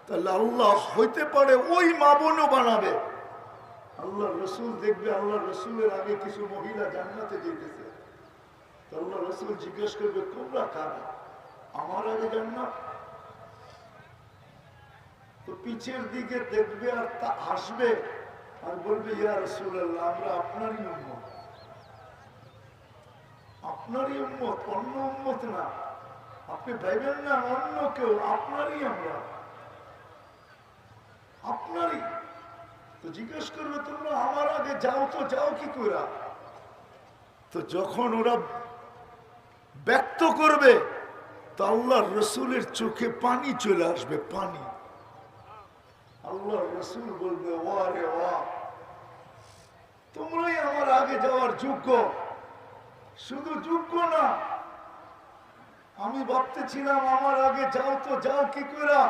তাহলে আল্লাহ হইতে পারে ওই মা বোনও বানাবে। আল্লাহ রসুল দেখবে আল্লাহ রসুলের আগে কিছু মহিলা জান্নাতে যেতেছে, আল্লাহ রসুল জিজ্ঞেস করবে তোমরা কারা, আমার আগে জান্নাত? তো পিছের দিকে দেখবে আর তা হাসবে আর বলবে ইয়া রাসূলুল্লাহ আমরা আপনারই উম্মত, আপনারই উম্মত, অন্য উম্মত না। আপনি ভাইবেন না অন্য কেউ, আপনারই আমরা, আপনারই। তো জিজ্ঞেস করবে তোমরা আমার আগে যাও, তো যাও কি করে? তো যখন ওরা ব্যক্ত করবে তো আল্লাহ রসুলের চোখে পানি চলে আসবে, পানি। আল্লাহ রসুল বলবে ওয়া রে ওয়া, তোমরাই আমার আগে যাওয়ার যোগ্য। শুধু যোগ্য না, আমি ভাবতেছিলাম আমার আগে যাও, তো যাও কি করে?